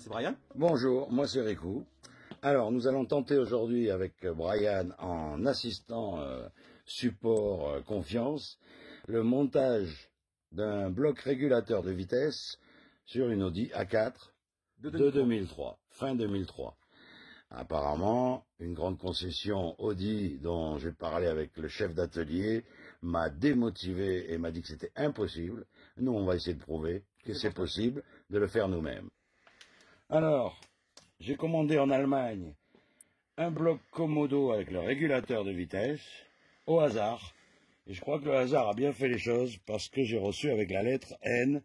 c'est Brian. Bonjour, moi c'est Rico. Alors, nous allons tenter aujourd'hui avec Brian, en assistant support confiance, le montage d'un bloc régulateur de vitesse sur une Audi A4 de 2003, fin 2003. Apparemment, une grande concession Audi dont j'ai parlé avec le chef d'atelier m'a démotivé et m'a dit que c'était impossible. Nous, on va essayer de prouver que c'est possible de le faire nous-mêmes. Alors, j'ai commandé en Allemagne un bloc Komodo avec le régulateur de vitesse, au hasard. Et je crois que le hasard a bien fait les choses parce que j'ai reçu avec la lettre N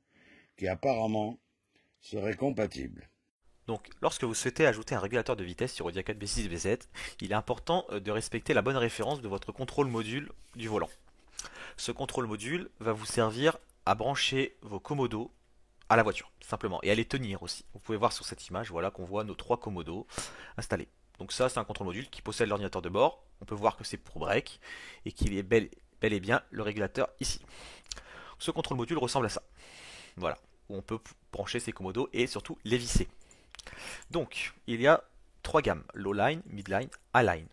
qui apparemment serait compatible. Donc, lorsque vous souhaitez ajouter un régulateur de vitesse sur Audi A4 B6 B7, il est important de respecter la bonne référence de votre contrôle module du volant. Ce contrôle module va vous servir à brancher vos commodos à la voiture, simplement, et à les tenir aussi. Vous pouvez voir sur cette image, voilà qu'on voit nos 3 commodos installés. Donc ça, c'est un contrôle module qui possède l'ordinateur de bord. On peut voir que c'est pour break et qu'il est bel et bien le régulateur ici. Ce contrôle module ressemble à ça. Voilà, où on peut brancher ces commodos et surtout les visser. Donc, il y a 3 gammes, low-line, mid-line, high-line.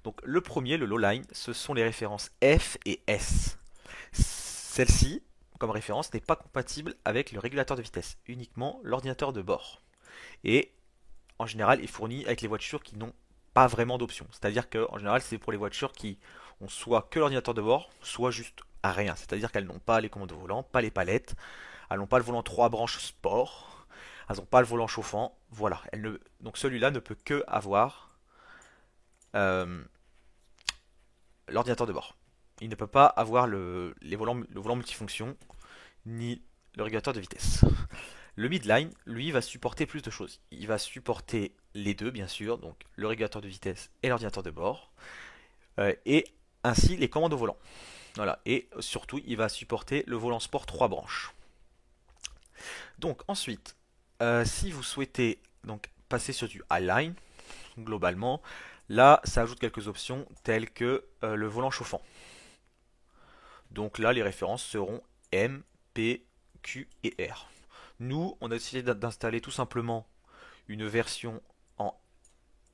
Donc, le premier, le low-line, ce sont les références F et S. Celle-ci, comme référence, n'est pas compatible avec le régulateur de vitesse, uniquement l'ordinateur de bord. Et, en général, est fourni avec les voitures qui n'ont pas vraiment d'option. C'est-à-dire qu'en général, c'est pour les voitures qui ont soit que l'ordinateur de bord, soit juste à rien. C'est-à-dire qu'elles n'ont pas les commandes de volant, pas les palettes, elles n'ont pas le volant 3 branches sport, elles n'ont pas le volant chauffant, voilà. Donc celui-là ne peut que avoir l'ordinateur de bord. Il ne peut pas avoir le volant multifonction, ni le régulateur de vitesse. Le midline, lui, va supporter plus de choses. Il va supporter les deux, bien sûr, donc le régulateur de vitesse et l'ordinateur de bord, et ainsi les commandes au volant. Voilà. Et surtout, il va supporter le volant sport 3 branches. Donc ensuite, si vous souhaitez donc passer sur du highline, globalement, là ça ajoute quelques options telles que le volant chauffant. Donc là les références seront M, P, Q et R. Nous on a décidé d'installer tout simplement une version en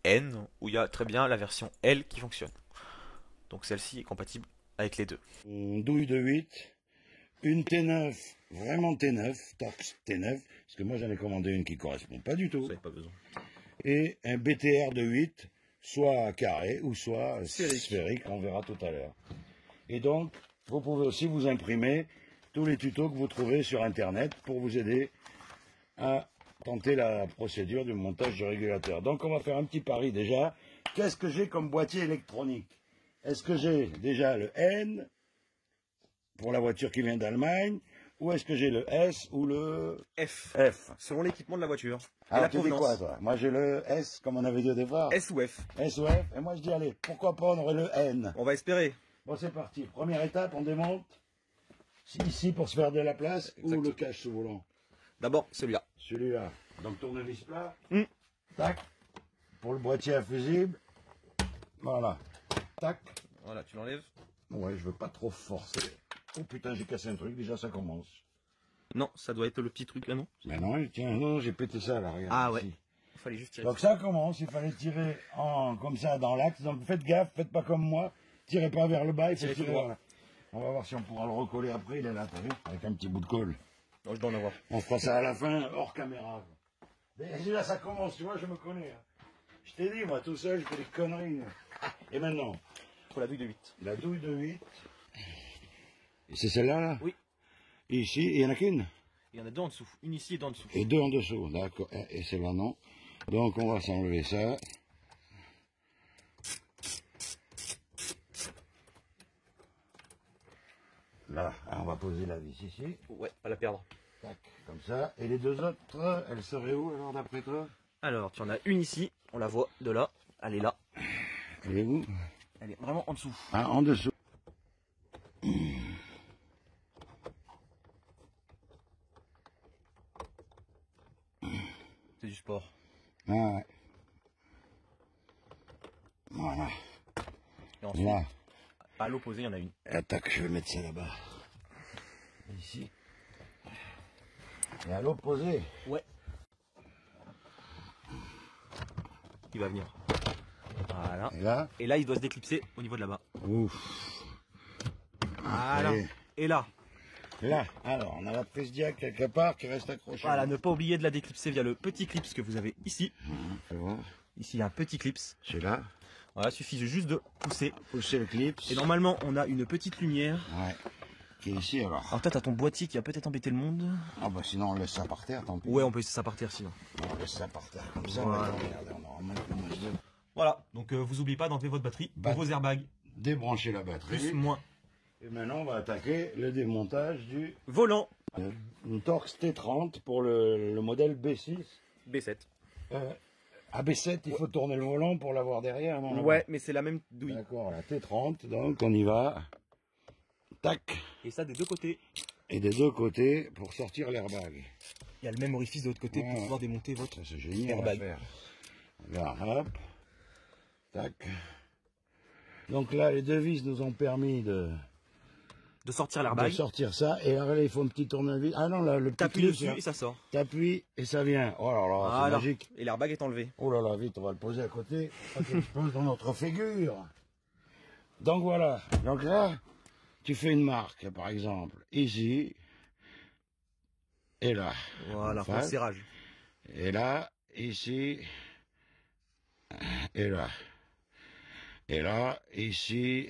N où il y a très bien la version L qui fonctionne. Donc celle-ci est compatible avec les deux. Douille de 8, une T9, vraiment T9, Torx T9, parce que moi j'en ai commandé une qui ne correspond pas du tout. Vous n'avez pas besoin. Et un BTR de 8, soit carré ou soit sphérique, on verra tout à l'heure. Et donc, vous pouvez aussi vous imprimer tous les tutos que vous trouvez sur Internet pour vous aider à tenter la procédure du montage du régulateur. Donc on va faire un petit pari déjà. Qu'est-ce que j'ai comme boîtier électronique? Est-ce que j'ai déjà le N pour la voiture qui vient d'Allemagne, ou est-ce que j'ai le S ou le F. F? Selon l'équipement de la voiture. Ah, et la tu dis provenance. quoi, toi? Moi, j'ai le S, comme on avait dit au départ. S ou F. S ou F. Et moi, je dis, allez, pourquoi pas, on aurait le N. On va espérer. Bon, c'est parti. Première étape, on démonte. Ici, pour se faire de la place, Exactement. ou le cache sous volant. D'abord, celui-là. Celui-là. Donc, tournevis plat. Mm. Tac. Pour le boîtier à fusible. Voilà. Tac. Voilà, tu l'enlèves. Ouais, je veux pas trop forcer. Oh putain, j'ai cassé un truc, déjà ça commence. Non, ça doit être le petit truc là, non? Mais non, tiens, non, j'ai pété ça là, regarde. Ah ouais. Ici. Il fallait juste tirer. Donc ça commence, il fallait tirer comme ça dans l'axe. Donc faites gaffe, faites pas comme moi. Tirez pas vers le bas, il faut Tirez tout tirer droit. vers là. On va voir si on pourra le recoller après, il est là, t'as vu? Avec un petit bout de colle. Non, je dois en avoir. On fera ça à la fin, hors caméra. Et là ça commence, tu vois, je me connais. Hein. Je t'ai dit, moi tout seul, je fais des conneries. Et maintenant, Pour la douille de 8. la douille de 8. Et c'est celle-là, là? Oui. Et ici, il y en a qu'une? Il y en a deux en dessous. Une ici et deux en dessous. Et deux en dessous, d'accord. Et celle-là, non. Donc, on va s'enlever ça. Là, on va poser la vis ici. Ouais, pas la perdre. Tac, comme ça. Et les deux autres, elles seraient où, alors, d'après toi? Alors, tu en as une ici. On la voit de là. Elle est là. Elle est où? Elle est vraiment en dessous. Ah, en dessous. C'est du sport. Ah, ouais. Voilà. Et ensuite, Là. à l'opposé, il y en a une. Attaque, je vais mettre ça là-bas. Ici. Et à l'opposé. Ouais. qui va venir. Voilà. Et là, Et là, il doit se déclipser au niveau de là-bas. ouf. Voilà. Et Et là, là, alors, on a la prise diac quelque part qui reste accrochée. voilà, ne pas oublier de la déclipser via le petit clips que vous avez ici. Fais voir. Ici, il y a un petit clips. Celui-là, Voilà, il suffit juste de pousser. pousser le clip. Et normalement, on a une petite lumière. Ouais. Qui est ici alors. Alors toi, t'as ton boîtier qui a peut-être embêté le monde. Ah bah sinon on laisse ça par terre, tant pis. Ouais, on peut laisser ça par terre sinon. On laisse ça par terre comme ça. Voilà. Regardez, on aura moins de Voilà, donc vous oubliez pas d'enlever votre batterie pour vos airbags. débrancher la batterie. Plus, moins. Et maintenant on va attaquer le démontage du Volant. une Torx T30 pour le modèle B6. B7. À B7 il faut tourner le volant pour l'avoir derrière. Non, Ouais, mais c'est la même douille. D'accord, la T30, donc on y va. Tac. Et ça des deux côtés. Et des deux côtés pour sortir l'airbag. Il y a le même orifice de l'autre côté pour Ouais. pouvoir démonter votre Ça c'est génial à airbag. faire. Là, hop. Tac. Donc là les deux vis nous ont permis de sortir l'airbag. sortir ça. Et là il faut un petit tournevis. Ah non, là le petit T'appuies clip, dessus là. et ça sort. T'appuies et ça vient. Oh là là, c'est Voilà. magique. Et l'airbag est enlevé. Oh là là, vite, on va le poser à côté. Pas qu'il pose dans notre figure. Donc voilà. Donc là, tu fais une marque, par exemple, ici. Et là. Voilà, En pour le face. serrage. Et là, ici. Et là. Et là, ici.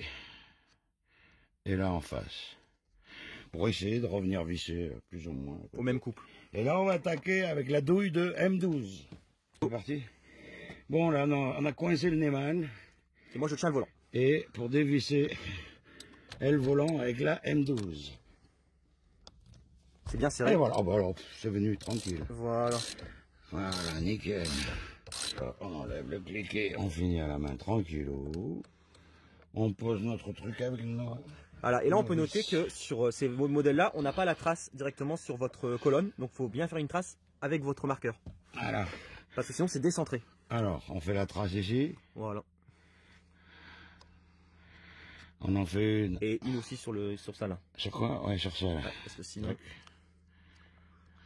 Et là en face. Pour essayer de revenir visser, plus ou moins. Au même couple. Et là, on va attaquer avec la douille de M12. C'est parti. Bon, là, on a coincé le Neyman. Et moi je tiens le volant. Et pour dévisser le volant avec la M12. C'est bien Et serré. voilà, oh, bah alors, c'est venu tranquille. Voilà. Voilà, nickel. Là, on enlève le cliquet, on finit à la main tranquillou. On pose notre truc avec le noir. Voilà, et là on peut noter que sur ces modèles-là, on n'a pas la trace directement sur votre colonne, donc il faut bien faire une trace avec votre marqueur, Voilà. parce que sinon c'est décentré. Alors, on fait la trace ici. Voilà. On en fait une. Et une aussi sur ça là. Sur quoi? Ouais, sur ça. Là. Ouais, parce que sinon. Tac.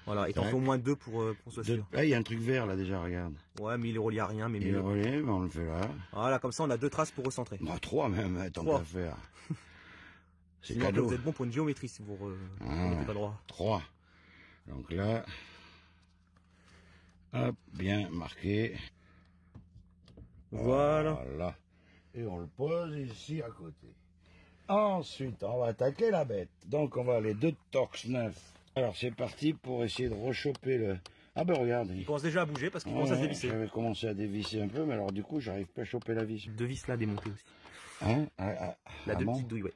Voilà, et t'en Tac. fais au moins deux pour soit sûr. Ah, il y a un truc vert là déjà, regarde. Ouais, mais il est relié à rien, mais Et le mieux. relais, ben, on le fait là. Voilà, comme ça on a deux traces pour recentrer. Bah, trois même, hein, tant Trois. qu'à faire. C'est Sinon après, cadeau. vous êtes bon pour une géométrie si vous Ah, remettez pas droit. 3. Donc là, hop, bien marqué. Voilà. Voilà. Et on le pose ici à côté. Ensuite, on va attaquer la bête. Donc on va aller 2 Torx 9. Alors c'est parti pour essayer de rechoper le... Ah ben regarde. Il commence déjà à bouger parce qu'il commence à se dévisser. J'avais commencé à dévisser un peu, mais alors du coup, j'arrive pas à choper la vis. Deux vis là démontées aussi. Hein La ah deux bon petites douilles, ouais.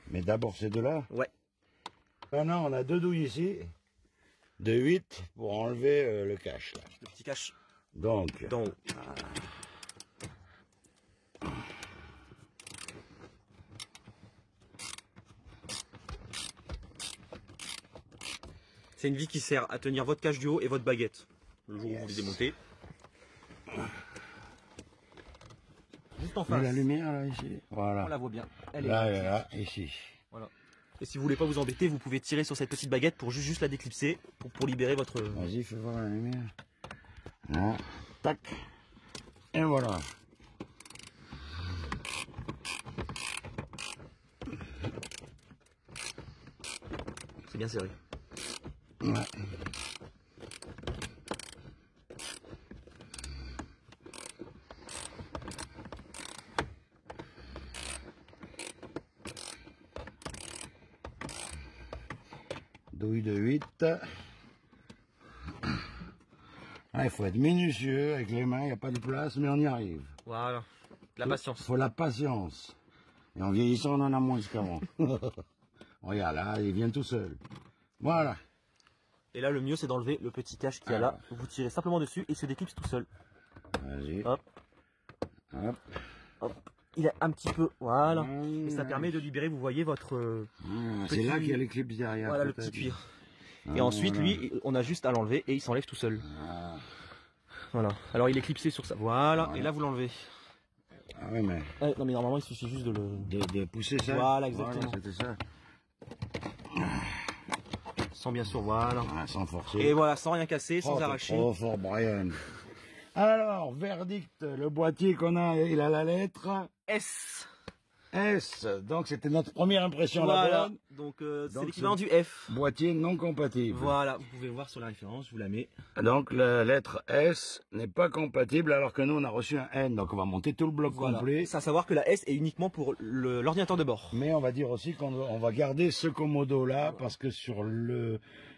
Mais d'abord ces deux-là. Ouais. Maintenant, on a 2 douilles ici. De 8 pour enlever le cache. Là. Le petit cache Donc, d'en haut. C'est une vis qui sert à tenir votre cache du haut et votre baguette. Le jour où vous les démontez. Juste en mais face. la lumière là ici. Voilà. On la voit bien. Elle est Là, là. et là, ici. Voilà. Et si vous voulez pas vous embêter, vous pouvez tirer sur cette petite baguette pour juste la déclipser pour libérer votre. Vas-y, fais voir la lumière. Là, tac. Et voilà. C'est bien serré. Ouais. Douille de 8. Il faut être minutieux avec les mains, il n'y a pas de place, mais on y arrive. Voilà. La patience. Il faut la patience. Et en vieillissant, on en a moins qu'avant. Regarde, là, il vient tout seul. Voilà. Et là, le mieux, c'est d'enlever le petit cache qu'il y a là. Vous tirez simplement dessus et il se déclipse tout seul. Vas-y. Hop. Hop. Hop. Il est un petit peu. Voilà. Et ça permet de libérer, vous voyez, votre. C'est petit- là qu'il y a l'éclipse derrière. Voilà, le peut-être. petit cuir. Ah, Et ensuite, voilà. lui, on a juste à l'enlever et il s'enlève tout seul. Ah, Voilà. Alors, il est clipsé sur ça. Voilà. Voilà. Et là, vous l'enlevez. ah oui, mais Ouais, non, mais normalement, il suffit juste de le. de pousser ça. Voilà, exactement. C'était ça. Sans bien sûr, voilà. Ah, sans forcer. Et voilà, sans rien casser, sans Oh, t'es arracher. trop fort, Brian. Alors, verdict, le boîtier qu'on a, il a la lettre S. S. Donc, c'était notre première impression Voilà. la bonne. Donc c'est Donc, l'équivalent du F. Boîtier non compatible. Voilà, vous pouvez voir sur la référence, je vous la mets. Donc, la lettre S n'est pas compatible alors que nous, on a reçu un N. Donc, on va monter tout le bloc Voilà. complet. C'est à savoir que la S est uniquement pour l'ordinateur de bord. Mais on va dire aussi qu'on va garder ce Komodo-là parce que sur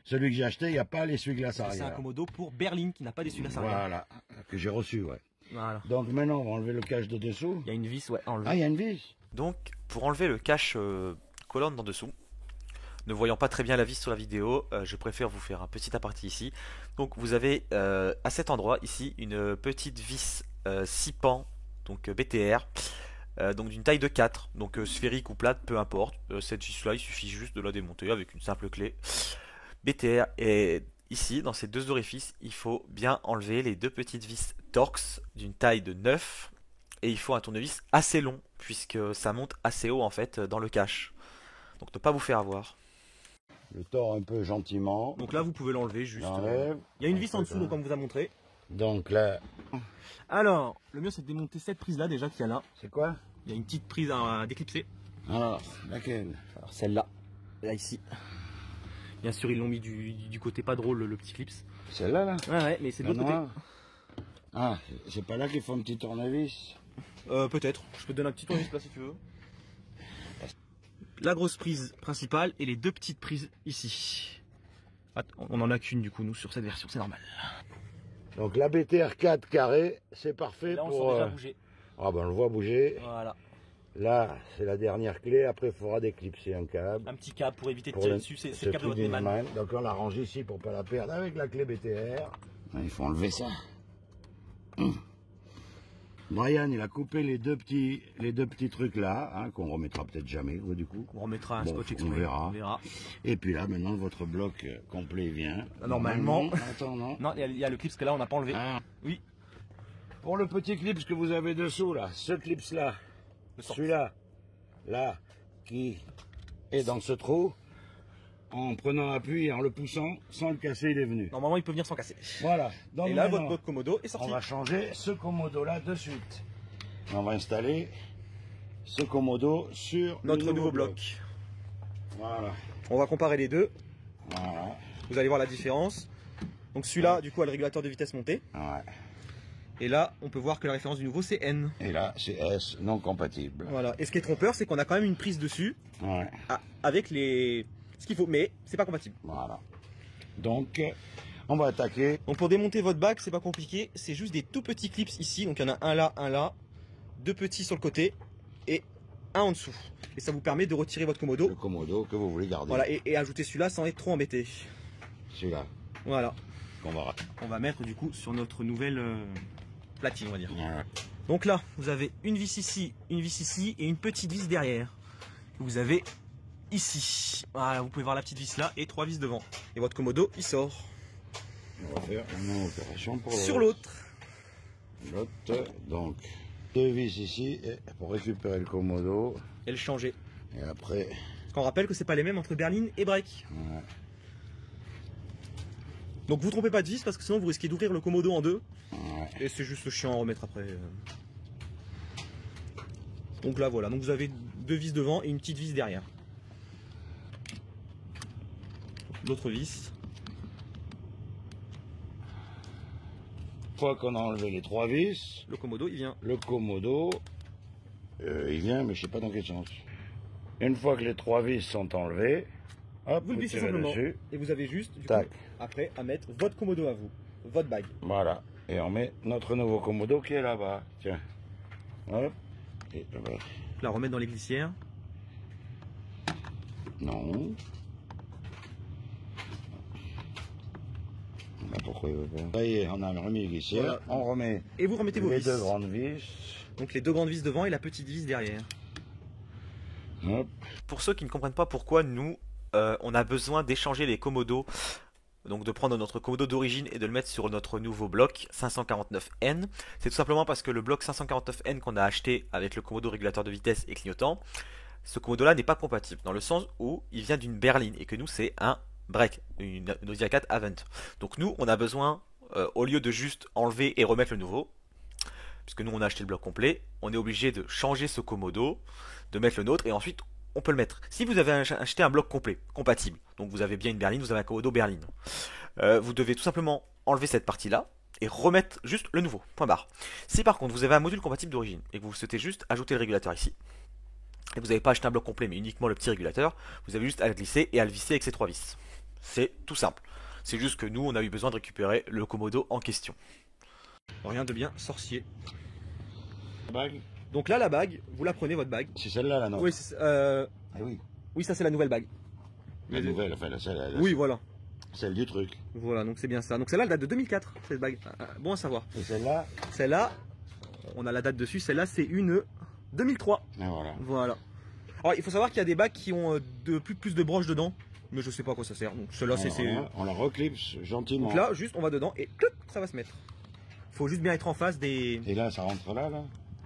celui que j'ai acheté, il n'y a pas l'essuie-glace C'est un arrière. Komodo pour berline qui n'a pas d'essuie-glace arrière. Voilà, que j'ai reçu, ouais. Voilà. Donc maintenant, on va enlever le cache de dessous. Il y a une vis, ouais, enlevée. Ah, il y a une vis. Donc, pour enlever le cache colonne d'en dessous, ne voyant pas très bien la vis sur la vidéo, je préfère vous faire un petit aparté ici. Donc, vous avez à cet endroit ici une petite vis 6 pans, donc BTR, donc d'une taille de 4, donc sphérique ou plate, peu importe. Cette vis là, il suffit juste de la démonter avec une simple clé BTR. Et ici, dans ces deux orifices, il faut bien enlever les deux petites vis Torx d'une taille de 9. Et il faut un tournevis assez long, puisque ça monte assez haut en fait dans le cache. Donc ne pas vous faire avoir. Le tord un peu gentiment. Donc là, vous pouvez l'enlever juste. J'enlève. Il y a une vis en dessous, donc comme on vous a montré. Donc là, Alors, le mieux c'est de démonter cette prise là déjà qu'il y a là. c'est quoi? Il y a une petite prise à déclipser. Alors, laquelle? Alors celle-là, là ici. Bien sûr, ils l'ont mis du côté pas drôle, le petit clips. Celle-là, là? Ouais, mais c'est de La l'autre côté. noire. Ah, c'est pas là qu'il faut un petit tournevis? Peut-être. Je peux te donner un petit tournevis là si tu veux. La grosse prise principale et les deux petites prises ici. On en a qu'une du coup nous sur cette version, c'est normal. Donc la BTR 4 carré, c'est parfait Là on pour... sent déjà bouger. Ah ben on le voit bouger. Voilà. Là, c'est la dernière clé. Après, il faudra déclipser un câble. Un petit câble pour éviter de Pour tirer le- dessus, c'est ce le câble de truc votre Neumann. d'Inman. Donc on la range ici pour pas la perdre avec la clé BTR. Il faut enlever ça. Brian, il a coupé les deux petits trucs là, hein, qu'on remettra peut-être jamais, du coup. On remettra un Bon, scotch on exprès. verra. Et puis là, maintenant, votre bloc complet vient. Normalement. Attends, non. Non, il y a le clips que là on n'a pas enlevé. Ah. Oui. Pour le petit clips que vous avez dessous, là, ce clips là, celui-là, là, qui est dans ce trou, en prenant appui et en le poussant, sans le casser, il est venu. Normalement il peut venir sans casser. Voilà. Donc Et là maintenant, votre bloc Komodo est sorti. on va changer ce Komodo là de suite. On va installer ce Komodo sur Notre le nouveau bloc. Voilà. On va comparer les deux. Voilà. Vous allez voir la différence. Donc celui-là du coup a le régulateur de vitesse monté. Ouais. Et là on peut voir que la référence du nouveau c'est N. Et là, c'est S non compatible. Voilà. Et ce qui est trompeur c'est qu'on a quand même une prise dessus Ouais. avec ce qu'il faut. Mais c'est pas compatible. Voilà. Donc, on va attaquer. Donc pour démonter votre bac c'est pas compliqué. C'est juste des tout petits clips ici. Donc il y en a un là. Deux petits sur le côté. Et un en dessous. Et ça vous permet de retirer votre Komodo. Le Komodo que vous voulez garder. Voilà. Et ajouter celui-là sans être trop embêté. Celui-là Voilà. qu'on va... On va mettre du coup sur notre nouvelle platine on va dire. Voilà. Donc là, vous avez une vis ici et une petette vis derrière. Vous avez ici. Voilà, vous pouvez voir la petite vis là et trois vis devant. Et votre Komodo, il sort. On va faire une opération pour Sur l'autre. l'autre. Donc, deux vis ici et pour récupérer le Komodo. Et le changer. Et après, Parce qu'on rappelle que c'est pas les mêmes entre berline et break. ouais. Donc vous trompez pas de vis parce que sinon vous risquez d'ouvrir le Komodo en deux. Ouais. Et c'est juste chiant à remettre après. Donc là voilà, donc vous avez deux vis devant et une petite vis derrière. L'autre vis. Une fois qu'on a enlevé les trois vis, Le Komodo il vient. le Komodo, il vient, mais je sais pas dans quel sens. Une fois que les trois vis sont enlevées, hop, Vous le vous glissez tirez simplement. dessus. Et vous avez juste du Tac. coup, après à mettre votre Komodo à vous. Votre bague. Voilà. Et on met notre nouveau Komodo qui est là-bas. Tiens. Hop. Et voilà. La remettre dans les glissières. Non. Là, pourquoi il veut pas? Ça y est, on a remis les glissières. Voilà. On remet Et vous remettez vos les vis. deux grandes vis. Donc les deux grandes vis devant et la petite vis derrière. Hop. Pour ceux qui ne comprennent pas pourquoi nous, on a besoin d'échanger les Komodo, donc de prendre notre Komodo d'origine et de le mettre sur notre nouveau bloc 549N, c'est tout simplement parce que le bloc 549N qu'on a acheté avec le Komodo régulateur de vitesse et clignotant, ce Komodo là n'est pas compatible, dans le sens où il vient d'une berline et que nous c'est un break, une Audi A4 Avant. Donc nous on a besoin au lieu de juste enlever et remettre le nouveau, puisque nous on a acheté le bloc complet, on est obligé de changer ce Komodo, de mettre le nôtre et ensuite on peut le mettre. Si vous avez acheté un bloc complet, compatible, donc vous avez bien une berline, vous avez un Komodo berline, vous devez tout simplement enlever cette partie là et remettre juste le nouveau, point barre. Si par contre vous avez un module compatible d'origine et que vous souhaitez juste ajouter le régulateur ici, et vous n'avez pas acheté un bloc complet mais uniquement le petit régulateur, vous avez juste à le glisser et à le visser avec ces 3 vis. C'est tout simple. C'est juste que nous on a eu besoin de récupérer le Komodo en question. Rien de bien sorcier. Bague. Donc là, la bague, vous la prenez, votre bague. C'est celle-là, là, non? Oui, Ah oui. oui, ça c'est la nouvelle bague. La nouvelle, enfin, Oui, voilà. Celle du truc. Voilà, donc c'est bien ça. Donc celle-là, elle date de 2004, cette bague. Bon à savoir. Et celle-là? Celle-là, on a la date dessus. Celle-là, c'est une 2003. Ah, voilà. Voilà. Alors, il faut savoir qu'il y a des bagues qui ont plus de broches dedans. Mais je sais pas à quoi ça sert. Donc celle-là, c'est... On la reclipse gentiment. Donc là, juste, on va dedans et clic, ça va se mettre. Faut juste bien être en face des... Et là, ça rentre là, là?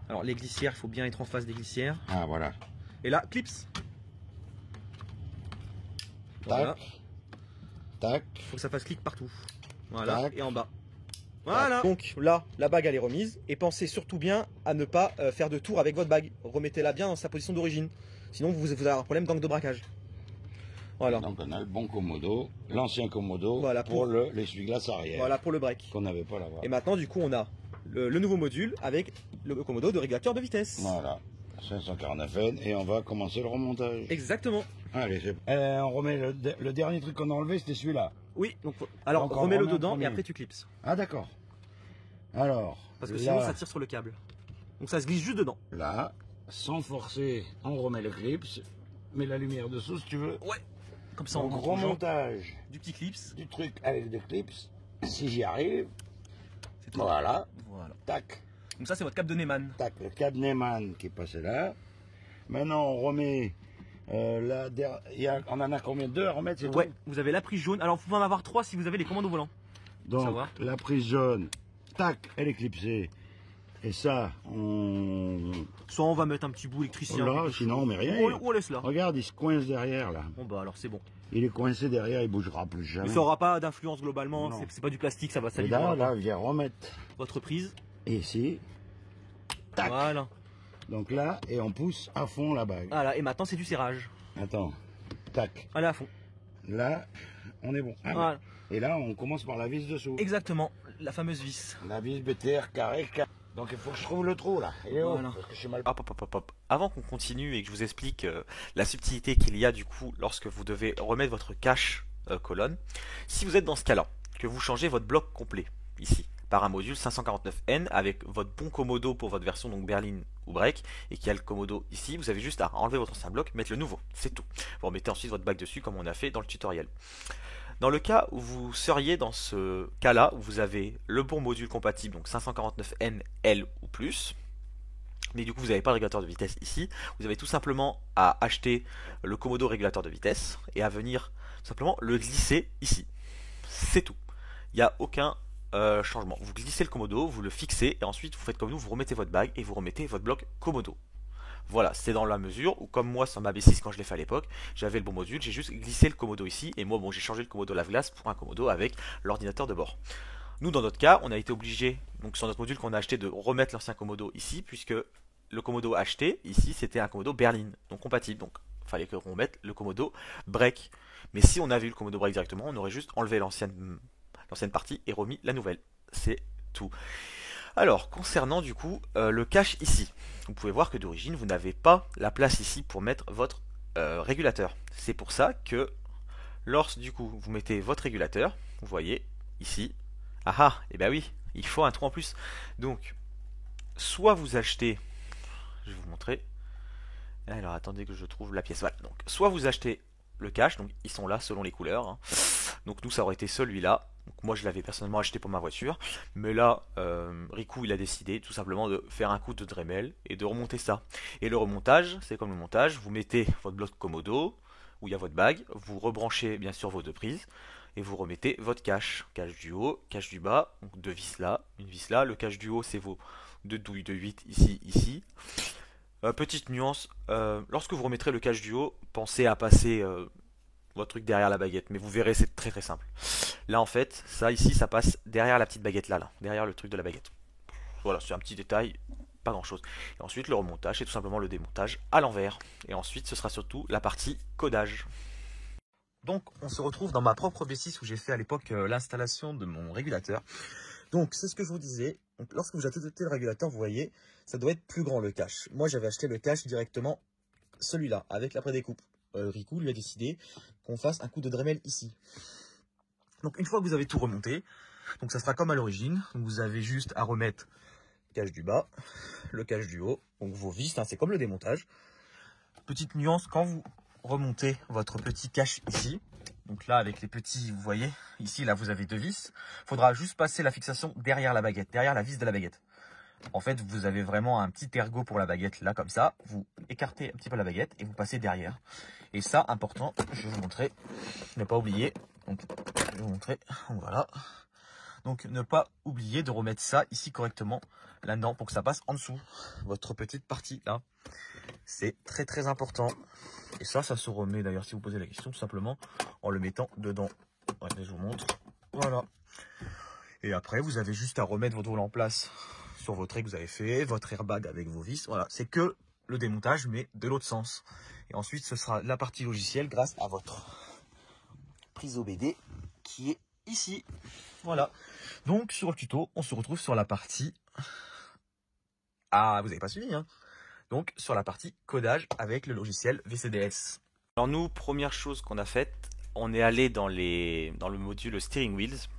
Alors, les glissières, il faut bien être en face des glissières. Ah, voilà. Et là, clips. Voilà. Tac. Tac. Il faut que ça fasse clic partout. Voilà, Tac. et en bas. Voilà. Donc là, la bague elle est remise. Et pensez surtout bien à ne pas faire de tour avec votre bague. Remettez-la bien dans sa position d'origine. Sinon, vous allez avoir un problème d'angle de braquage. Voilà. Donc on a le bon Komodo, l'ancien Komodo, Voilà, pour l'essuie-glace arrière. Voilà pour le break. Qu'on n'avait pas là-bas. Et maintenant, du coup, on a le nouveau module avec le Komodo de régulateur de vitesse. Voilà. 549N et on va commencer le remontage. Exactement. Allez, on remet le dernier truc qu'on a enlevé, c'était celui-là. Oui, donc alors Donc, on remets-le remet en dedans et premier. après tu clipses. Ah d'accord. Alors, Parce que là, sinon ça tire sur le câble. Donc ça se glisse juste dedans. là, sans forcer, on remet le clips. Mets la lumière dessous si tu veux. Ouais. Comme ça, Donc on montre aux gens remontage du petit clips. du truc avec des clips. Si j'y arrive, C'est tout. voilà, Voilà. tac, Donc ça c'est votre câble de Neyman. tac, le câble Neyman qui est passé là. Maintenant on remet on en a combien? 2 à remettre, c'est Ouais, tout. vous avez la prise jaune. Alors vous pouvez en avoir 3 si vous avez les commandes au volant. Donc savoir. la prise jaune, tac, elle est clipsée. Et ça, Soit on va mettre un petit bout électricien. là, quelque sinon on met rien. chose. Ou on laisse là. Regarde, il se coince derrière là. Bon bah alors c'est bon. Il est coincé derrière, il bougera plus Mais jamais. ça aura pas d'influence globalement. Non. C'est pas du plastique, ça va Et salir là, viens remettre votre prise. ici. Tac. Voilà. Donc là, et on pousse à fond la bague. Voilà. Et maintenant c'est du serrage. Attends. Tac. Allez à fond. Là, on est bon. Ah, Voilà. et là, on commence par la vis dessous. Exactement. La fameuse vis. La vis BTR carré. Donc il faut que je trouve le trou là. Il est haut, Voilà. parce que je suis mal. Hop. Avant qu'on continue et que je vous explique la subtilité qu'il y a du coup lorsque vous devez remettre votre cache colonne, si vous êtes dans ce cas-là, que vous changez votre bloc complet ici par un module 549N avec votre bon Komodo pour votre version donc berline ou break et qui a le Komodo ici, vous avez juste à enlever votre ancien bloc, mettre le nouveau, c'est tout. Vous remettez ensuite votre bague dessus comme on a fait dans le tutoriel. Dans le cas où vous seriez dans ce cas-là, où vous avez le bon module compatible, donc 549N, L ou plus, mais du coup vous n'avez pas le régulateur de vitesse ici, vous avez tout simplement à acheter le Komodo régulateur de vitesse et à venir tout simplement le glisser ici. C'est tout. Il n'y a aucun changement. Vous glissez le Komodo, vous le fixez et ensuite vous faites comme nous, vous remettez votre bague et vous remettez votre bloc Komodo. Voilà, c'est dans la mesure où, comme moi sur ma B6 quand je l'ai fait à l'époque, j'avais le bon module, j'ai juste glissé le Komodo ici, et moi bon j'ai changé le Komodo lave-glace pour un Komodo avec l'ordinateur de bord. Nous dans notre cas, on a été obligé, donc sur notre module qu'on a acheté, de remettre l'ancien Komodo ici, puisque le Komodo acheté ici c'était un Komodo berline, donc compatible, donc il fallait qu'on mette le Komodo break. Mais si on avait eu le Komodo break directement, on aurait juste enlevé l'ancienne partie et remis la nouvelle. C'est tout. Alors, concernant du coup le cache ici, vous pouvez voir que d'origine, vous n'avez pas la place ici pour mettre votre régulateur. C'est pour ça que lorsque du coup vous mettez votre régulateur, vous voyez ici, et ben oui, il faut un trou en plus. Donc, soit vous achetez, je vais vous montrer, alors attendez que je trouve la pièce, voilà, donc soit vous achetez le cache, donc ils sont là selon les couleurs, hein. Donc nous ça aurait été celui-là. Donc moi je l'avais personnellement acheté pour ma voiture, mais là Riku il a décidé tout simplement de faire un coup de Dremel et de remonter ça. Et le remontage, c'est comme le montage, vous mettez votre bloc Komodo où il y a votre bague, vous rebranchez bien sûr vos deux prises et vous remettez votre cache du haut, cache du bas, donc deux vis là, une vis là. Le cache du haut c'est vos deux douilles de 8 ici. Petite nuance, lorsque vous remettrez le cache du haut, pensez à passer votre truc derrière la baguette. Mais vous verrez, c'est très très simple. Là, en fait, ça ici, ça passe derrière la petite baguette là, derrière le truc de la baguette. Voilà, c'est un petit détail, pas grand chose. Et ensuite, le remontage, c'est tout simplement le démontage à l'envers. Et ensuite, ce sera surtout la partie codage. Donc, on se retrouve dans ma propre B6 où j'ai fait à l'époque l'installation de mon régulateur. Donc, c'est ce que je vous disais. Donc, lorsque vous achetez le régulateur, vous voyez, ça doit être plus grand le cache. Moi, j'avais acheté le cache directement, celui-là, avec la prédécoupe. Riku lui a décidé qu'on fasse un coup de Dremel ici. Donc, une fois que vous avez tout remonté, donc ça sera comme à l'origine. Vous avez juste à remettre le cache du bas, le cache du haut. Donc, vos vis, hein, c'est comme le démontage. Petite nuance, quand vous remontez votre petit cache ici, donc là avec les petits, vous voyez, ici là vous avez 2 vis, il faudra juste passer la fixation derrière la baguette, derrière la vis de la baguette. En fait, vous avez vraiment un petit ergot pour la baguette là comme ça, vous écartez un petit peu la baguette et vous passez derrière. Et ça, important, je vais vous montrer, ne pas oublier, donc je vais vous montrer, voilà. Donc ne pas oublier de remettre ça ici correctement là-dedans pour que ça passe en dessous, votre petite partie là. C'est très très important. Et ça se remet d'ailleurs si vous posez la question tout simplement en le mettant dedans. Ouais, je vous montre. Voilà. Et après vous avez juste à remettre votre volant en place sur votre trait que vous avez fait, votre airbag avec vos vis. Voilà, c'est que le démontage mais de l'autre sens. Et ensuite ce sera la partie logicielle grâce à votre prise OBD qui est ici. Voilà. Donc sur le tuto, on se retrouve sur la partie... Ah, vous n'avez pas suivi, hein? Donc sur la partie codage avec le logiciel VCDS. Alors nous, première chose qu'on a faite, on est allé dans le module Steering Wheels